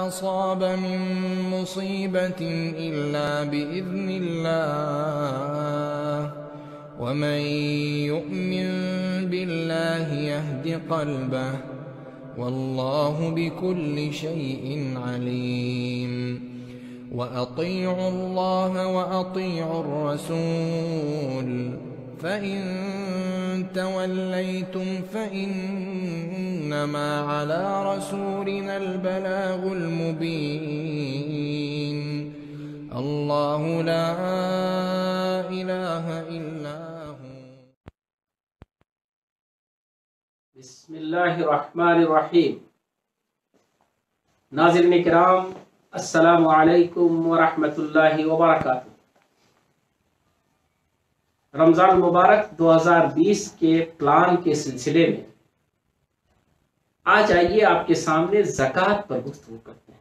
أصاب من مصيبة إلا بإذن الله ومن يؤمن بالله يهد قلبه والله بكل شيء عليم وأطيعوا الله وأطيعوا الرسول فإن توليتم فإنما على رسولنا البلاغ المبين الله لا إله إلا هو. بسم اللہ الرحمن الرحیم. ناظرین کرام، السلام علیکم ورحمۃ اللہ وبرکاتہ. رمضان المبارک 2020 کے پلان کے سلسلے میں آج آئیے آپ کے سامنے زکوٰۃ پر گفتگو کرتے ہیں.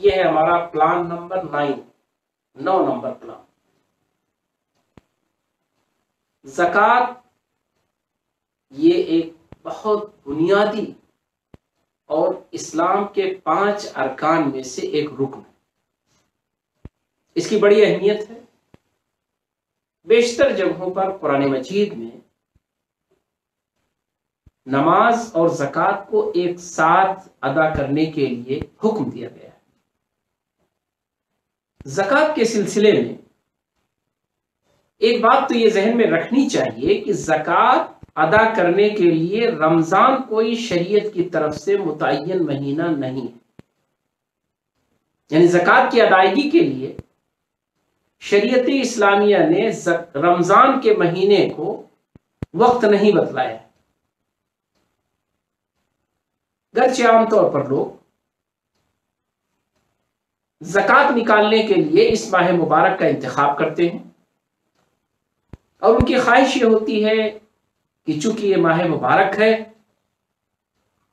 یہ ہے ہمارا پلان نمبر 9 نمبر پلان. زکوٰۃ یہ ایک بہت بنیادی اور اسلام کے 5 ارکان میں سے ایک رکن ہے. اس کی بڑی اہمیت ہے. بیشتر جگہوں پر قرآن مجید میں نماز اور زکوٰۃ کو ایک ساتھ ادا کرنے کے لیے حکم دیا گیا ہے. زکوٰۃ کے سلسلے میں ایک بات تو یہ ذہن میں رکھنی چاہیے کہ زکوٰۃ ادا کرنے کے لیے رمضان کوئی شریعت کی طرف سے متعین مہینہ نہیں ہے. یعنی زکوٰۃ کی ادائیگی کے لیے شریعت اسلامیہ نے رمضان کے مہینے کو وقت نہیں بتلایا ہے. گرچہ عام طور پر لوگ زکوٰۃ نکالنے کے لیے اس ماہ مبارک کا انتخاب کرتے ہیں اور ان کی خواہش یہ ہوتی ہے کہ چونکہ یہ ماہ مبارک ہے،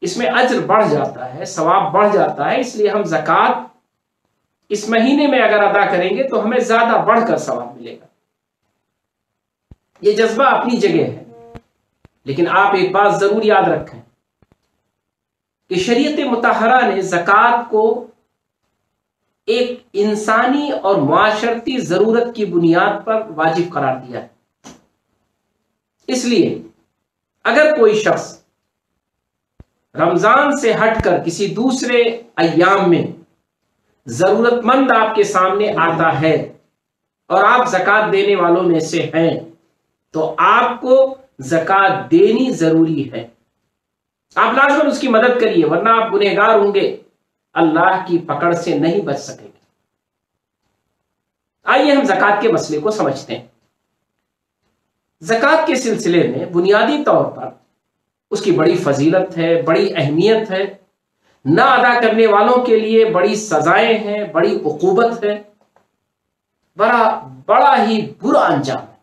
اس میں اجر بڑھ جاتا ہے، ثواب بڑھ جاتا ہے، اس لیے ہم زکوٰۃ اس مہینے میں اگر ادا کریں گے تو ہمیں زیادہ بڑھ کر ثواب ملے گا. یہ جذبہ اپنی جگہ ہے، لیکن آپ ایک بات ضرور یاد رکھیں کہ شریعت مطہرہ نے زکوٰۃ کو ایک انسانی اور معاشرتی ضرورت کی بنیاد پر واجب قرار دیا ہے. اس لیے اگر کوئی شخص رمضان سے ہٹ کر کسی دوسرے ایام میں ضرورت مند آپ کے سامنے آتا ہے اور آپ زکوٰۃ دینے والوں میں سے ہیں تو آپ کو زکوٰۃ دینی ضروری ہے. آپ لازماً اس کی مدد کریے، ورنہ آپ گنہگار ہوں گے، اللہ کی پکڑ سے نہیں بچ سکیں گے. آئیے ہم زکوٰۃ کے مسئلے کو سمجھتے ہیں. زکوٰۃ کے سلسلے میں بنیادی طور پر اس کی بڑی فضیلت ہے، بڑی اہمیت ہے. نہ ادا کرنے والوں کے لیے بڑی سزائیں ہیں، بڑی عقوبت ہے، بڑا ہی برا انجام ہے.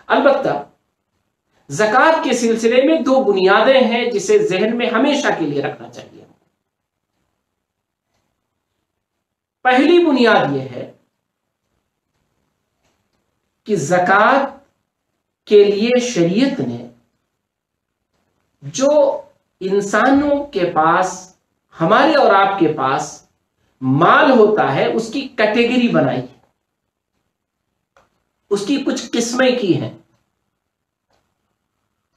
البتہ زکوٰۃ کے سلسلے میں 2 بنیادیں ہیں جسے ذہن میں ہمیشہ کے لیے رکھنا چاہیے. پہلی بنیاد یہ ہے کہ زکوٰۃ کے لیے شریعت نے جو انسانوں کے پاس، ہمارے اور آپ کے پاس مال ہوتا ہے، اس کی کیٹیگری بنائی ہے، اس کی کچھ قسمیں کی ہیں،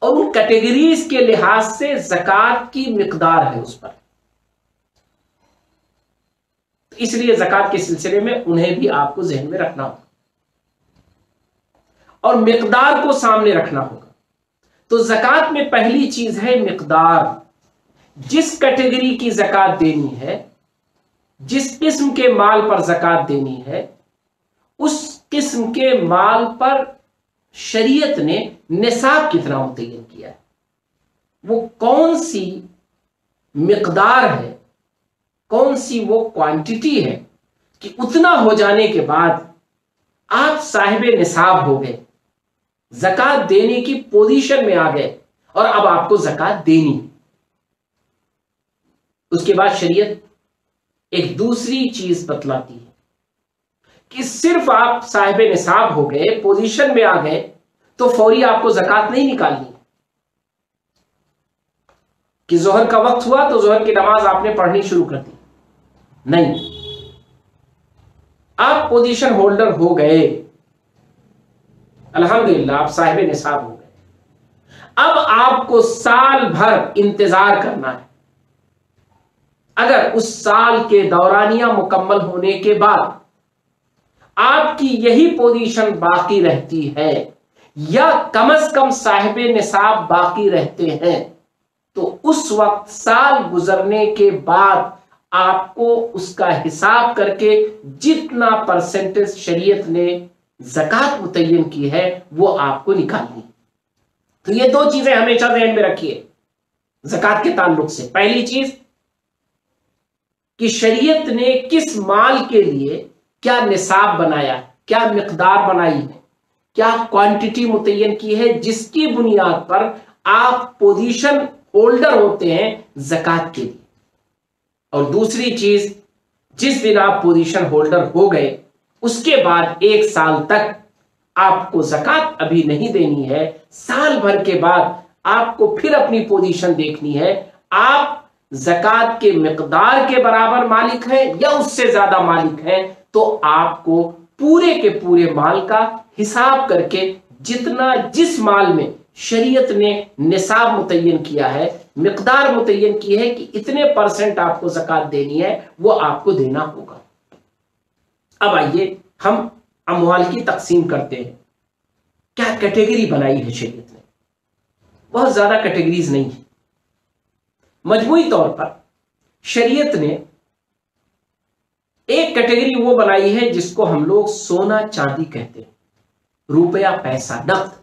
اور ان کیٹیگریز کے لحاظ سے زکوٰۃ کی مقدار ہے اس پر. اس لیے زکوٰۃ کے سلسلے میں انہیں بھی آپ کو ذہن میں رکھنا ہوگا اور مقدار کو سامنے رکھنا ہوگا. تو زکوٰۃ میں پہلی چیز ہے مقدار. جس کیٹیگری کی زکوٰۃ دینی ہے، جس قسم کے مال پر زکوٰۃ دینی ہے، اس قسم کے مال پر شریعت نے نصاب کتنا متعین کیا ہے، وہ کون سی مقدار ہے، کون سی وہ کوانٹٹی ہے کہ اتنا ہو جانے کے بعد آپ صاحب نصاب ہو گئے، زکوٰۃ دینے کی پوزیشن میں آ گئے اور اب آپ کو زکوٰۃ دینی. اس کے بعد شریعت ایک دوسری چیز بتلاتی ہے کہ صرف آپ صاحب نصاب ہو گئے، پوزیشن میں آ گئے تو فوری آپ کو زکوٰۃ نہیں نکالنی. کہ ظہر کا وقت ہوا تو ظہر کی نماز آپ نے پڑھنی شروع کر دی، نہیں، آپ پوزیشن ہولڈر ہو گئے، الحمدللہ آپ صاحب نصاب ہو گئے، اب آپ کو سال بھر انتظار کرنا ہے۔ اگر اس سال کے دورانیہ مکمل ہونے کے بعد آپ کی یہی پوزیشن باقی رہتی ہے یا کم از کم صاحب نصاب باقی رہتے ہیں، تو اس وقت سال گزرنے کے بعد آپ کو اس کا حساب کر کے جتنا پرسنٹیج شریعت نے زکوٰۃ متعین کی ہے وہ آپ کو نکالنی۔ تو یہ دو چیزیں ہمیشہ ذہن میں رکھیے زکوٰۃ کے تعلق سے۔ پہلی چیز کہ شریعت نے کس مال کے لیے کیا نصاب بنایا، کیا مقدار بنائی ہے، کیا کوانٹٹی متعین کی ہے جس کی بنیاد پر آپ پوزیشن ہولڈر ہوتے ہیں زکوٰۃ کے لیے۔ اور دوسری چیز، جس دن آپ پوزیشن ہولڈر ہو گئے اس کے بعد 1 سال تک آپ کو زکوٰۃ ابھی نہیں دینی ہے، سال بھر کے بعد آپ کو پھر اپنی پوزیشن دیکھنی ہے، آپ زکوٰۃ کے مقدار کے برابر مالک ہیں یا اس سے زیادہ مالک ہیں، تو آپ کو پورے کے پورے مال کا حساب کر کے جتنا جس مال میں شریعت نے نصاب متعین کیا ہے، مقدار متعین کی ہے کہ اتنے پرسنٹ آپ کو زکوٰۃ دینی ہے، وہ آپ کو دینا ہوگا۔ اب آئیے ہم اموال کی تقسیم کرتے ہیں۔ کیا کیٹیگری بنائی ہے شریعت نے؟ بہت زیادہ کیٹیگریز نہیں ہے، مجموعی طور پر شریعت نے ایک کیٹیگری وہ بنائی ہے جس کو ہم لوگ سونا چاندی کہتے ہیں، روپیہ پیسہ نقد،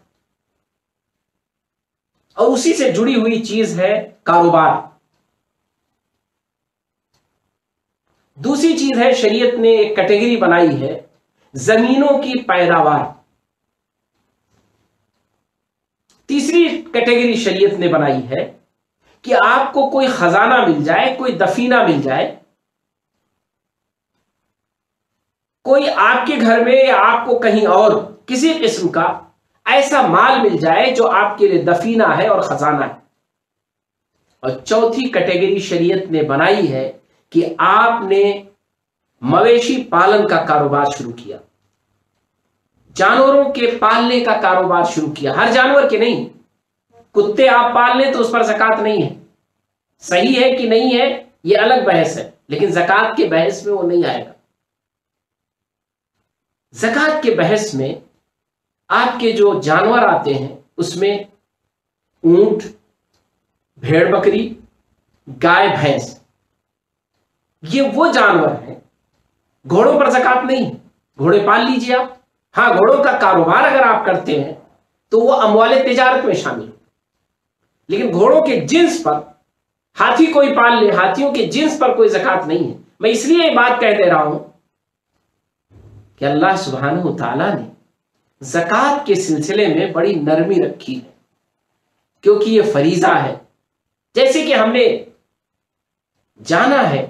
اور اسی سے جڑی ہوئی چیز ہے کاروبار۔ دوسری چیز ہے شریعت نے ایک کیٹیگری بنائی ہے زمینوں کی پیداوار۔ تیسری کیٹیگری شریعت نے بنائی ہے کہ آپ کو کوئی خزانہ مل جائے، کوئی دفینہ مل جائے، کوئی آپ کے گھر میں یا آپ کو کہیں اور کسی قسم کا ایسا مال مل جائے جو آپ کے لیے دفینہ ہے اور خزانہ ہے۔ اور چوتھی کیٹیگری شریعت نے بنائی ہے کہ آپ نے مویشی پالن کا کاروبار شروع کیا، جانوروں کے پالنے کا کاروبار شروع کیا، ہر جانور کے نہیں، کتے آپ پال لیں تو اس پر زکوٰۃ نہیں ہے، صحیح ہے کہ نہیں ہے یہ الگ بحث ہے، لیکن زکوٰۃ کے بحث میں وہ نہیں آئے گا۔ زکوٰۃ کے بحث میں آپ کے جو جانور آتے ہیں اس میں اونٹ، بھیڑ بکری، گائے بھینس، یہ وہ جانور ہیں۔ گھوڑوں پر زکوٰۃ نہیں ہے، گھوڑے پال لیجیے آپ، ہاں گھوڑوں کا کاروبار اگر آپ کرتے ہیں تو وہ اموال تجارت میں شامل ہے، لیکن گھوڑوں کے جنس پر، ہاتھی کوئی پال لے، ہاتھیوں کے جنس پر کوئی زکوٰۃ نہیں ہے۔ میں اس لیے یہ بات کہہ دے رہا ہوں کہ اللہ سبحانہ و تعالیٰ نے زکوٰۃ کے سلسلے میں بڑی نرمی رکھی ہے، کیونکہ یہ فریضہ ہے۔ جیسے کہ ہم نے جانا ہے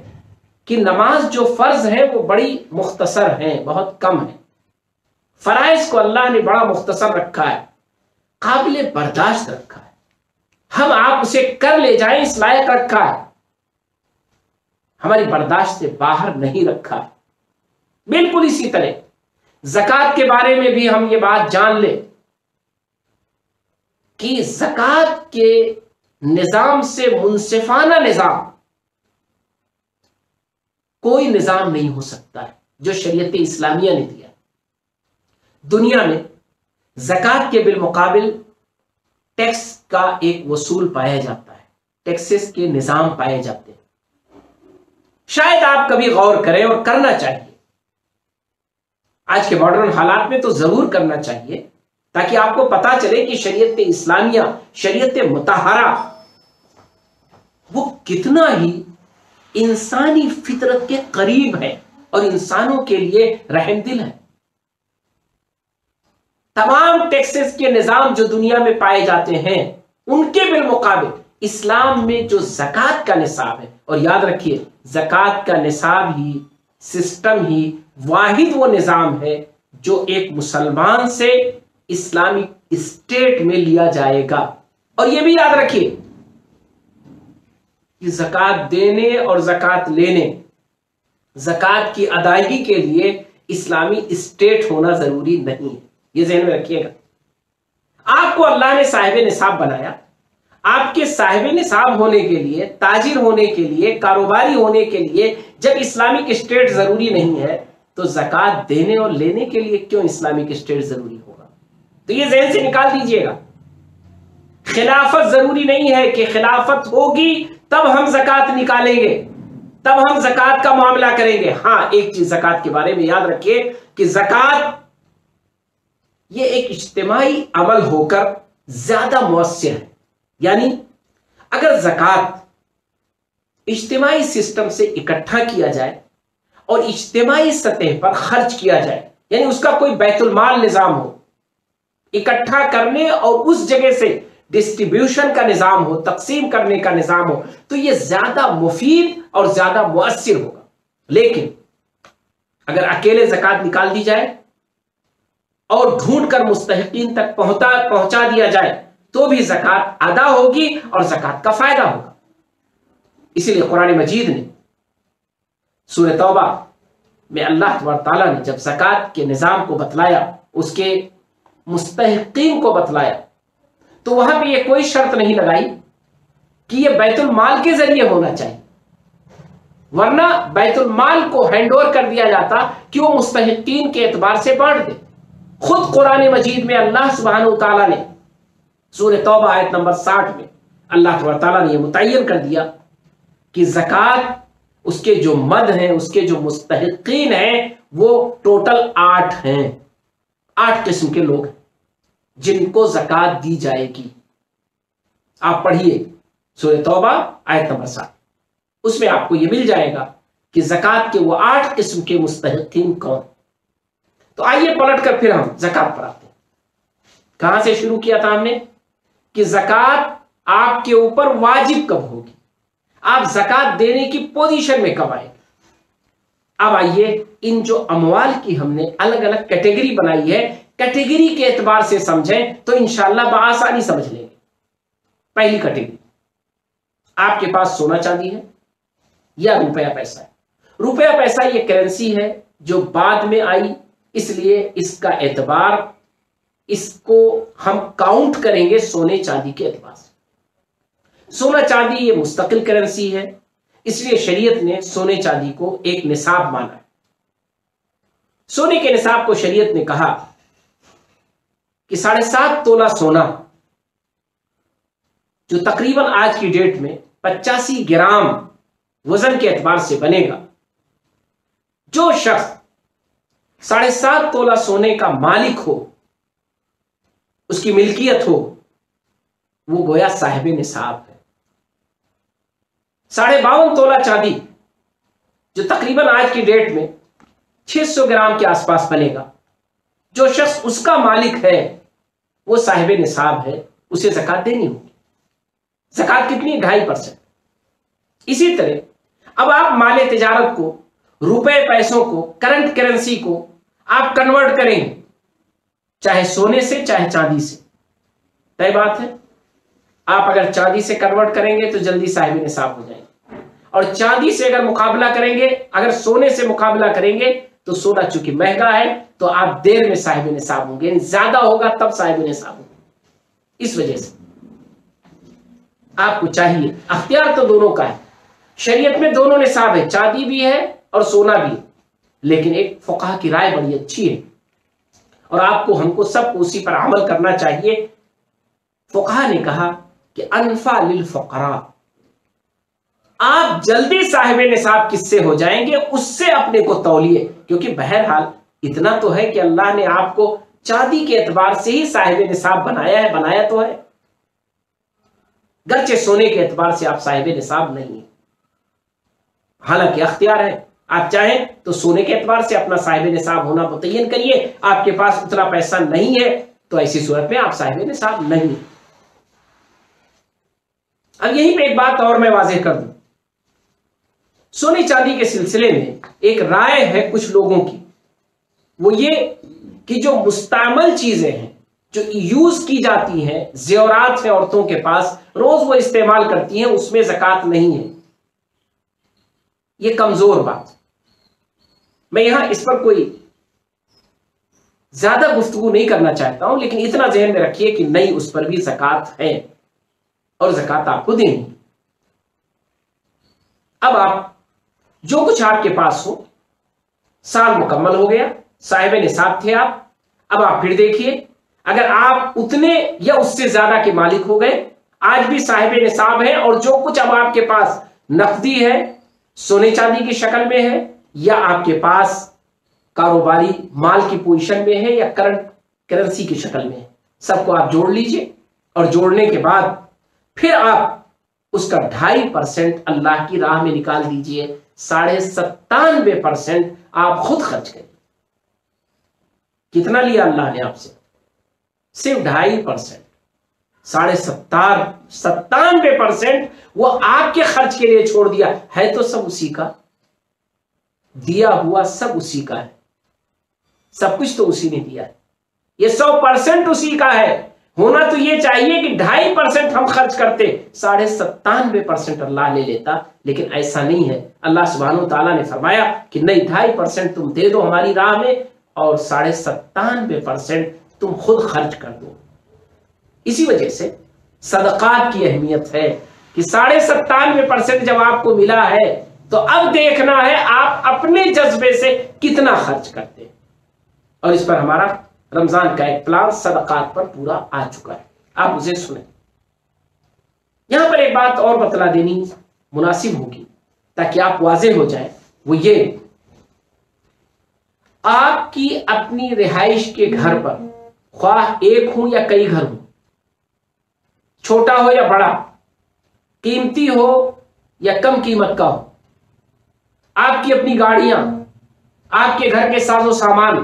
کہ نماز جو فرض ہے وہ بڑی مختصر ہیں، بہت کم ہیں، فرائض کو اللہ نے بڑا مختصر رکھا ہے، قابل برداشت رکھا ہے، ہم آپ اسے کر لے جائیں اس لائق رکھا ہے، ہماری برداشت سے باہر نہیں رکھا ہے۔ بالکل اسی طرح زکوٰۃ کے بارے میں بھی ہم یہ بات جان لیں کہ زکوٰۃ کے نظام سے منصفانہ نظام کوئی نظام نہیں ہو سکتا ہے جو شریعت اسلامیہ نے دیا۔ دنیا میں زکوٰۃ کے بالمقابل ٹیکس کا ایک وصول پایا جاتا ہے، ٹیکسز کے نظام پائے جاتے ہیں۔ شاید آپ کبھی غور کریں، اور کرنا چاہیے، آج کے ماڈرن حالات میں تو ضرور کرنا چاہیے، تاکہ آپ کو پتا چلے کہ شریعت اسلامیہ، شریعت مطہرہ وہ کتنا ہی انسانی فطرت کے قریب ہے اور انسانوں کے لیے رحم دل ہے۔ تمام ٹیکسز کے نظام جو دنیا میں پائے جاتے ہیں ان کے بالمقابل اسلام میں جو زکوٰۃ کا نصاب ہے، اور یاد رکھیے زکوٰۃ کا نصاب ہی، سسٹم ہی واحد وہ نظام ہے جو ایک مسلمان سے اسلامک اسٹیٹ میں لیا جائے گا۔ اور یہ بھی یاد رکھیے کہ زکوٰۃ دینے اور زکوٰۃ لینے، زکوٰۃ کی ادائیگی کے لیے اسلامی اسٹیٹ ہونا ضروری نہیں ہے. یہ ذہن میں رکھیے گا. آپ کو اللہ نے صاحب نصاب بنایا. آپ کے صاحب نصاب ہونے کے لیے، تاجر ہونے کے لیے، کاروباری ہونے کے لیے جب اسلامک اسٹیٹ ضروری نہیں ہے تو زکوٰۃ دینے اور لینے کے لیے کیوں اسلامک اسٹیٹ ضروری ہوگا؟ تو یہ ذہن سے نکال دیجئے گا. خلافت ضروری نہیں ہے کہ خلافت ہوگی تب ہم زکوٰۃ نکالیں گے، تب ہم زکوٰۃ کا معاملہ کریں گے. ہاں ایک چیز زکوٰۃ کے بارے میں یاد رکھیے کہ زکوٰۃ یہ ایک اجتماعی عمل ہو کر زیادہ مؤثر ہے. یعنی اگر زکوٰۃ اجتماعی سسٹم سے اکٹھا کیا جائے اور اجتماعی سطح پر خرچ کیا جائے، یعنی اس کا کوئی بیت المال نظام ہو، اکٹھا کرنے اور اس جگہ سے ڈسٹریبیوشن کا نظام ہو، تقسیم کرنے کا نظام ہو، تو یہ زیادہ مفید اور زیادہ مؤثر ہوگا. لیکن اگر اکیلے زکوٰۃ نکال دی جائے اور ڈھونڈ کر مستحقین تک پہنچا دیا جائے تو بھی زکوٰۃ ادا ہوگی اور زکوٰۃ کا فائدہ ہوگا. اسی لیے قرآن مجید نے سورہ توبہ میں اللہ تبارک تعالیٰ نے جب زکوٰۃ کے نظام کو بتلایا، اس کے مستحقین کو بتلایا، تو وہاں پہ یہ کوئی شرط نہیں لگائی کہ یہ بیت المال کے ذریعے ہونا چاہیے، ورنہ بیت المال کو ہینڈ اوور کر دیا جاتا کہ وہ مستحقین کے اعتبار سے بانٹ دے. خود قرآن مجید میں اللہ سبحانہ و تعالیٰ نے سورہ توبہ آیت نمبر 60 میں اللہ تبارک تعالیٰ نے یہ متعین کر دیا کہ زکوٰۃ اس کے جو مد ہیں، اس کے جو مستحقین ہیں، وہ ٹوٹل 8 ہیں. 8 قسم کے لوگ ہیں جن کو زکوٰۃ دی جائے گی. آپ پڑھیے سورہ توبہ آیت نمبر 7، اس میں آپ کو یہ مل جائے گا کہ زکوٰۃ کے وہ 8 قسم کے مستحقین کون. تو آئیے پلٹ کر پھر ہم زکوٰۃ پر آتے ہیں. کہاں سے شروع کیا تھا ہم نے کہ زکوٰۃ آپ کے اوپر واجب کب ہوگی، آپ زکوٰۃ دینے کی پوزیشن میں کب آئے گی. اب آئیے ان جو اموال کی ہم نے الگ الگ کیٹیگری بنائی ہے، کیٹیگری کے اعتبار سے سمجھیں تو انشاءاللہ بآسانی سمجھ لیں گے. پہلی کیٹیگری، آپ کے پاس سونا چاندی ہے یا روپیہ پیسہ ہے. روپیہ پیسہ یہ کرنسی ہے جو بعد میں آئی، اس لیے اس کا اعتبار، اس کو ہم کاؤنٹ کریں گے سونے چاندی کے اعتبار سے. سونا چاندی یہ مستقل کرنسی ہے، اس لیے شریعت نے سونے چاندی کو ایک نصاب مانا ہے. سونے کے نصاب کو شریعت نے کہا کہ 7.5 تولہ سونا، جو تقریباً آج کی ڈیٹ میں 85 گرام وزن کے اعتبار سے بنے گا. جو شخص 7.5 تولہ سونے کا مالک ہو، اس کی ملکیت ہو، وہ گویا صاحب نصاب ہے. 52.5 تولہ چاندی جو تقریباً آج کی ڈیٹ میں 600 گرام کے آس پاس بنے گا، جو شخص اس کا مالک ہے وہ صاحب نصاب ہے، اسے زکوٰۃ دینی ہوگی. زکوٰۃ کتنی؟ 2.5%. اسی طرح اب آپ مال تجارت کو، روپے پیسوں کو، کرنٹ کرنسی کو آپ کنورٹ کریں گے، چاہے سونے سے چاہے چاندی سے. طے بات ہے، آپ اگر چاندی سے کنورٹ کریں گے تو جلدی صاحب نصاب ہو جائیں گے، اور چاندی سے اگر مقابلہ کریں گے، اگر سونے سے مقابلہ کریں گے تو سونا چونکہ مہنگا ہے تو آپ دیر میں صاحب نصاب ہوں گے، یعنی زیادہ ہوگا تب صاحب نصاب ہوگا. اس وجہ سے آپ کو چاہیے، اختیار تو دونوں کا ہے، شریعت میں دونوں نصاب ہے، چاندی بھی ہے اور سونا بھی ہے، لیکن ایک فقہ کی رائے بڑی اچھی ہے اور آپ کو، ہم کو سب کو اسی پر عمل کرنا چاہیے. فقہ نے کہا کہ انفع للفقراء، آپ جلدی صاحب نصاب کس سے ہو جائیں گے، اس سے اپنے کو تولیے. کیونکہ بہرحال اتنا تو ہے کہ اللہ نے آپ کو چاندی کے اعتبار سے ہی صاحب نصاب بنایا ہے، بنایا تو ہے، گرچہ سونے کے اعتبار سے آپ صاحب نصاب نہیں ہیں. حالانکہ اختیار ہے، آپ چاہیں تو سونے کے اعتبار سے اپنا صاحب نصاب ہونا متعین کریے. آپ کے پاس اتنا پیسہ نہیں ہے تو ایسی صورت میں آپ صاحب نصاب نہیں ہیں. اب یہیں پہ ایک بات اور میں واضح کر دوں، سونے چاندی کے سلسلے میں ایک رائے ہے کچھ لوگوں کی، وہ یہ کہ جو مستعمل چیزیں ہیں، جو یوز کی جاتی ہیں، زیورات ہیں عورتوں کے پاس، روز وہ استعمال کرتی ہیں، اس میں زکوٰۃ نہیں ہے. یہ کمزور بات. میں یہاں اس پر کوئی زیادہ گفتگو نہیں کرنا چاہتا ہوں، لیکن اتنا ذہن میں رکھیے کہ نہیں، اس پر بھی زکوٰۃ ہے اور زکوٰۃ آپ کو دینی. اب آپ جو کچھ آپ کے پاس ہو، سال مکمل ہو گیا، صاحب نصاب تھے آپ، اب آپ پھر دیکھیے، اگر آپ اتنے یا اس سے زیادہ کے مالک ہو گئے، آج بھی صاحب نصاب ہے، اور جو کچھ اب آپ کے پاس نقدی ہے، سونے چاندی کی شکل میں ہے، یا آپ کے پاس کاروباری مال کی پوزیشن میں ہے، یا کرنٹ کرنسی کی شکل میں ہے، سب کو آپ جوڑ لیجئے، اور جوڑنے کے بعد پھر آپ اس کا 2.5% اللہ کی راہ میں نکال دیجئے. 97.5% آپ خود خرچ کریں. کتنا لیا اللہ نے آپ سے؟ صرف 2.5%. 97% وہ آپ کے خرچ کے لیے چھوڑ دیا ہے. تو سب اسی کا دیا ہوا، سب اسی کا ہے، سب کچھ تو اسی نے دیا ہے. یہ 100% اسی کا ہے. ہونا تو یہ چاہیے کہ 2.5% ہم خرچ کرتے، 97.5% اللہ لے لیتا، لیکن ایسا نہیں ہے. اللہ سبحانہ و تعالیٰ نے فرمایا کہ نہیں، 2.5% تم دے دو ہماری راہ میں، اور 97.5% تم خود خرچ کر دو. اسی وجہ سے صدقات کی اہمیت ہے کہ 97.5% جب آپ کو ملا ہے تو اب دیکھنا ہے آپ اپنے جذبے سے کتنا خرچ کرتے ہیں. اور اس پر ہمارا رمضان کا ایک پلان صدقات پر پورا آ چکا ہے، آپ اسے سنیں. یہاں پر ایک بات اور بتلا دینی مناسب ہوگی تاکہ آپ واضح ہو جائیں، وہ یہ، آپ کی اپنی رہائش کے گھر پر، خواہ ایک ہوں یا کئی گھر ہوں، چھوٹا ہو یا بڑا، قیمتی ہو یا کم قیمت کا ہو، آپ کی اپنی گاڑیاں، آپ کے گھر کے ساز و سامان،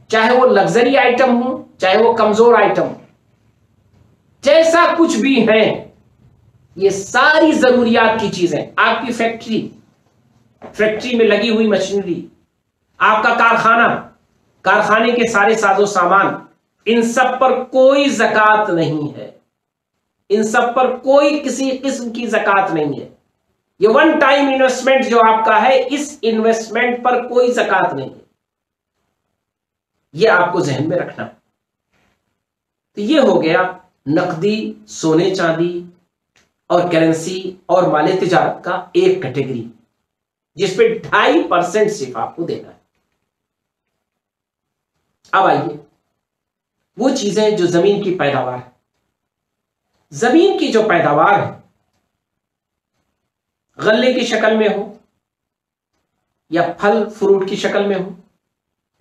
چاہے وہ لگژری آئٹم ہوں، چاہے وہ کمزور آئٹم ہوں، جیسا کچھ بھی ہے، یہ ساری ضروریات کی چیزیں، آپ کی فیکٹری میں لگی ہوئی مشینری، آپ کا کارخانہ، کارخانے کے سارے ساز و سامان، ان سب پر کوئی زکوٰۃ نہیں ہے. ان سب پر کوئی کسی قسم کی زکوٰۃ نہیں ہے. یہ ون ٹائم انویسٹمنٹ جو آپ کا ہے، اس انویسٹمنٹ پر کوئی زکوٰۃ نہیں ہے. یہ آپ کو ذہن میں رکھنا. تو یہ ہو گیا نقدی، سونے چاندی اور کرنسی اور مال تجارت کا ایک کیٹیگری، جس پہ 2.5% صرف آپ کو دینا ہے. اب آئیے وہ چیزیں جو زمین کی پیداوار ہے. زمین کی جو پیداوار ہے، غلے کی شکل میں ہو، یا پھل فروٹ کی شکل میں ہو،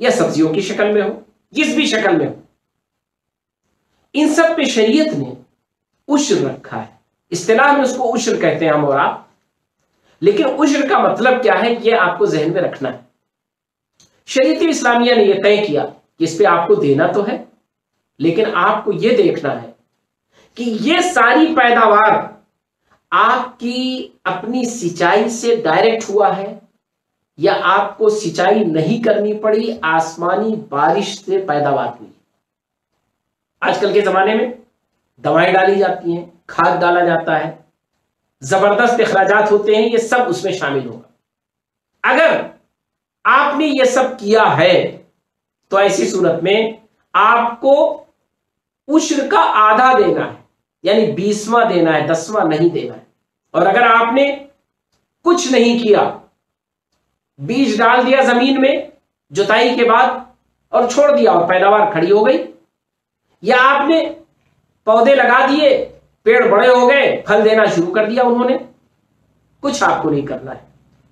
یا سبزیوں کی شکل میں ہو، جس بھی شکل میں ہو، ان سب پہ شریعت نے عشر رکھا ہے. اصطلاح میں اس کو عشر کہتے ہیں ہم اور آپ، لیکن عشر کا مطلب کیا ہے یہ آپ کو ذہن میں رکھنا ہے. شریعت اسلامیہ نے یہ طے کیا کہ اس پہ آپ کو دینا تو ہے، لیکن آپ کو یہ دیکھنا ہے کہ یہ ساری پیداوار آپ کی اپنی سچائی سے ڈائریکٹ ہوا ہے، یا آپ کو سچائی نہیں کرنی پڑی، آسمانی بارش سے پیداوار ہوئی. آج کل کے زمانے میں دوائیں ڈالی جاتی ہیں، کھاد ڈالا جاتا ہے، زبردست اخراجات ہوتے ہیں، یہ سب اس میں شامل ہوگا. اگر آپ نے یہ سب کیا ہے تو ایسی صورت میں آپ کو عشر کا آدھا دینا ہے، یعنی 20واں دینا ہے، 10واں نہیں دینا ہے. اور اگر آپ نے کچھ نہیں کیا، بیج ڈال دیا زمین میں جتائی کے بعد اور چھوڑ دیا اور پیداوار کھڑی ہو گئی، یا آپ نے پودے لگا دیے، پیڑ بڑے ہو گئے، پھل دینا شروع کر دیا انہوں نے، کچھ آپ کو نہیں کرنا ہے،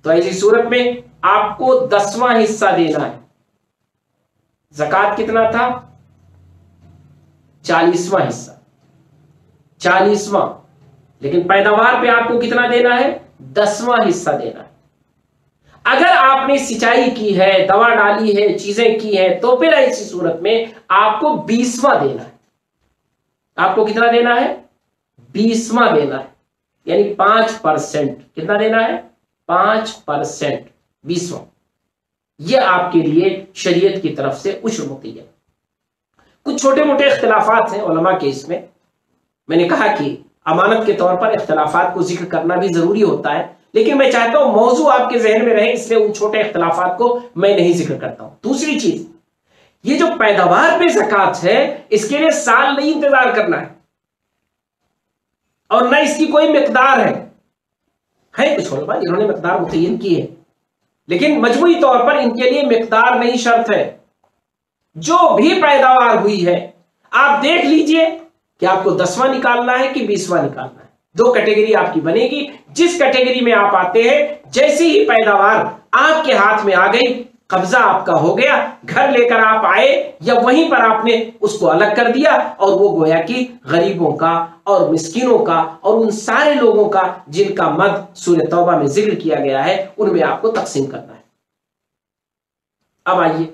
تو ایسی صورت میں آپ کو 10واں حصہ دینا ہے. زکوٰۃ کتنا تھا؟ 40واں حصہ، 40واں، لیکن پیداوار پہ آپ کو کتنا دینا ہے؟ 10واں حصہ دینا ہے. اگر آپ نے سچائی کی ہے، دوا ڈالی ہے، چیزیں کی ہیں، تو پھر ایسی صورت میں آپ کو 20واں دینا ہے. آپ کو کتنا دینا ہے؟ 20واں دینا ہے، یعنی 5%. کتنا دینا ہے؟ 5%، 20واں. یہ آپ کے لیے شریعت کی طرف سے عشر مقرر. کچھ چھوٹے موٹے اختلافات ہیں علماء کے اس میں نے کہا کہ امانت کے طور پر اختلافات کو ذکر کرنا بھی ضروری ہوتا ہے، لیکن میں چاہتا ہوں موضوع آپ کے ذہن میں رہے، اس لیے ان چھوٹے اختلافات کو میں نہیں ذکر کرتا ہوں۔ دوسری چیز، یہ جو پیداوار پہ زکوٰۃ ہے اس کے لیے سال نہیں انتظار کرنا ہے، اور نہ اس کی کوئی مقدار ہے کچھ علماء جنہوں نے مقدار متعین کی ہے، لیکن مجموعی طور پر ان کے لیے مقدار نہیں شرط ہے۔ جو بھی پیداوار ہوئی ہے آپ دیکھ لیجئے کہ آپ کو 10واں نکالنا ہے کہ 20واں نکالنا ہے، 2 کیٹیگری آپ کی بنے گی۔ جس کیٹیگری میں آپ آتے ہیں، جیسی ہی پیداوار آپ کے ہاتھ میں آ گئی، قبضہ آپ کا ہو گیا، گھر لے کر آپ آئے یا وہیں پر آپ نے اس کو الگ کر دیا، اور وہ گویا کہ غریبوں کا اور مسکینوں کا اور ان سارے لوگوں کا جن کا مد سورہ توبہ میں ذکر کیا گیا ہے، ان میں آپ کو تقسیم کرنا ہے۔ اب آئیے،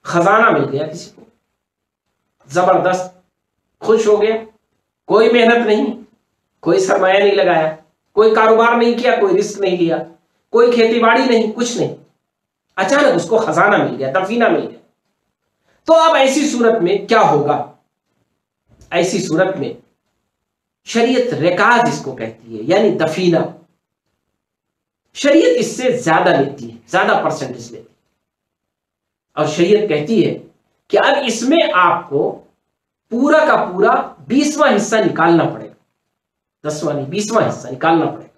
خزانہ مل گیا کسی کو، زبردست، خوش ہو گیا، کوئی محنت نہیں، کوئی سرمایہ نہیں لگایا، کوئی کاروبار نہیں کیا، کوئی رسک نہیں لیا، کوئی کھیتی باڑی نہیں، کچھ نہیں، اچانک اس کو خزانہ مل گیا، دفینہ مل گیا۔ تو اب ایسی صورت میں کیا ہوگا؟ ایسی صورت میں شریعت رکاز اس کو کہتی ہے، یعنی دفینہ، شریعت اس سے زیادہ لیتی ہے، زیادہ پرسنٹیج لیتی ہے، اور شریعت کہتی ہے کہ اب اس میں آپ کو پورا کا پورا 20واں حصہ نکالنا پڑے گا، 10واں نہیں، 20واں حصہ نکالنا پڑے گا۔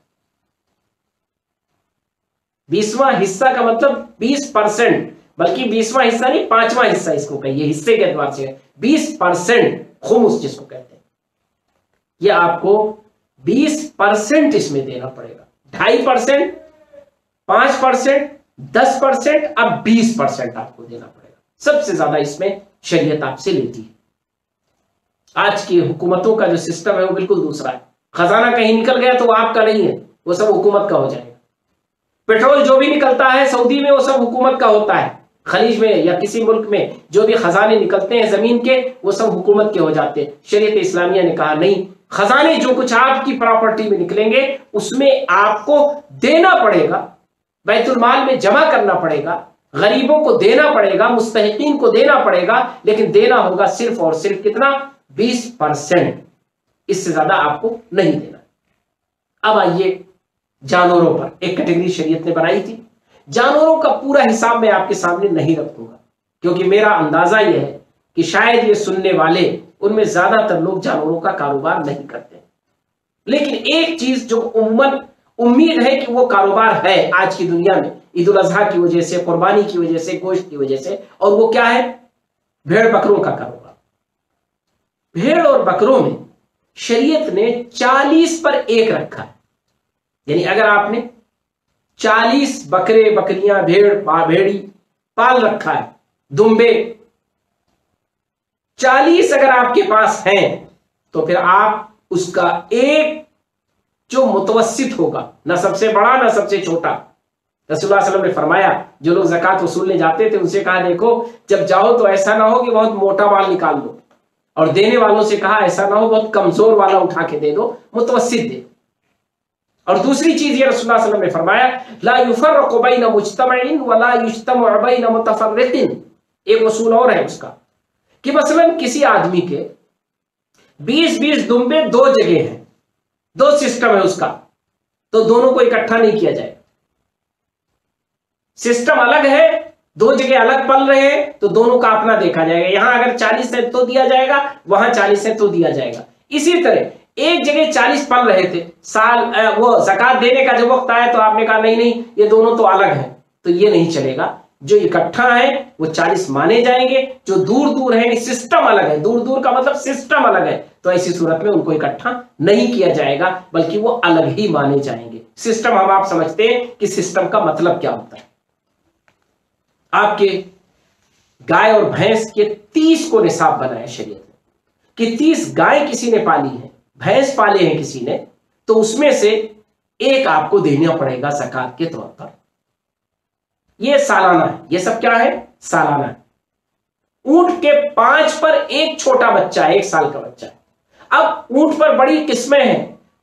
20واں حصہ کا مطلب 20%، بلکہ 20واں حصہ نہیں، 5واں حصہ اس کو کہیے، حصے کے اعتبار سے 20% خمس جس کو کہتے ہیں، یہ آپ کو 20% اس میں دینا پڑے گا، 2.5%، 5%، 10%، اب 20% آپ کو دینا پڑے گا۔ سب سے زیادہ اس میں شریعت آپ سے لیتی ہے۔ آج کی حکومتوں کا جو سسٹم ہے وہ بالکل دوسرا ہے، خزانہ کہیں نکل گیا تو وہ آپ کا نہیں ہے، وہ سب حکومت کا ہو جائے گا۔ پیٹرول جو بھی نکلتا ہے سعودی میں وہ سب حکومت کا ہوتا ہے، خلیج میں یا کسی ملک میں جو بھی خزانے نکلتے ہیں زمین کے وہ سب حکومت کے ہو جاتے ہیں۔ شریعت اسلامیہ نے کہا نہیں، خزانے جو کچھ آپ کی پراپرٹی میں نکلیں گے اس میں آپ کو دینا پڑے گا، بیت المال میں جمع کرنا پڑے گا، غریبوں کو دینا پڑے گا، مستحقین کو دینا پڑے گا، لیکن دینا ہوگا صرف اور صرف کتنا؟ 20%، اس سے زیادہ آپ کو نہیں دینا۔ اب آئیے جانوروں پر، ایک کیٹیگری شریعت نے بنائی تھی، جانوروں کا پورا حساب میں آپ کے سامنے نہیں رکھوں گا، کیونکہ میرا اندازہ یہ ہے کہ شاید یہ سننے والے ان میں زیادہ تر لوگ جانوروں کا کاروبار نہیں کرتے، لیکن ایک چیز جو عموماً امید ہے کہ وہ کاروبار ہے آج کی دنیا میں، عید الاضحیٰ کی وجہ سے، قربانی کی وجہ سے، گوشت کی وجہ سے، اور وہ کیا ہے؟ بھیڑ بکروں کا کاروبار۔ بھیڑ اور بکروں میں شریعت نے 40 پر 1 رکھا ہے، یعنی اگر آپ نے 40 بکرے بکریاں بھیڑی پال رکھا ہے، دمبے 40 اگر آپ کے پاس ہیں تو پھر آپ اس کا ایک جو متوسط ہوگا، نہ سب سے بڑا نہ سب سے چھوٹا، رسول اللہ علیہ وسلم نے فرمایا جو لوگ زکوٰۃ وصولنے جاتے تھے ان سے کہا دیکھو جب جاؤ تو ایسا نہ ہو کہ بہت موٹا مال نکال لو، اور دینے والوں سے کہا ایسا نہ ہو بہت کمزور والا اٹھا کے دے دو، متوسط دے۔ اور دوسری چیز یہ رسول اللہ علیہ وسلم نے فرمایا لا يفرق بین مجتمع ولا يجتمع بین متفرق، ایک اصول اور ہے اس کا کہ مثلا کسی آدمی کے 20 دمبے 2 جگہ ہیں، 2 سسٹم ہے اس کا، تو دونوں کو اکٹھا نہیں کیا جائے، سسٹم الگ ہے، 2 جگہ الگ پل رہے ہیں تو دونوں کا اپنا دیکھا جائے گا، یہاں اگر 40 ہے تو دیا جائے گا، وہاں 40 ہے تو دیا جائے گا۔ اسی طرح ایک جگہ 40 پل رہے تھے، سال وہ زکوٰۃ دینے کا جب وقت آیا تو آپ نے کہا نہیں یہ دونوں تو الگ ہیں، تو یہ نہیں چلے گا، جو اکٹھا ہیں وہ 40 مانے جائیں گے، جو دور دور ہیں سسٹم الگ ہے، دور دور کا مطلب سسٹم الگ ہے، تو ایسی صورت میں ان کو اکٹھا نہیں کیا جائے گا بلکہ وہ الگ ہی مانے جائیں گے۔ سسٹم اب آپ سمجھتے ہیں کہ سسٹم کا مطلب کیا ہوتا ہے۔ آپ کے گائے اور بھینس کے 30 کو نصاب بنایا شریعت نے کہ 30 گائے کسی نے پالی ہے، بھینس پالے ہیں کسی نے، تو اس میں سے ایک آپ کو دینا پڑے گا زکوٰۃ کے طور پر، یہ سالانہ ہے، یہ سب کیا ہے؟ سالانہ ہے۔ اونٹ کے 5 پر 1 چھوٹا بچہ ہے، 1 سال کا بچہ ہے۔ اب اونٹ پر بڑی قسمیں ہیں،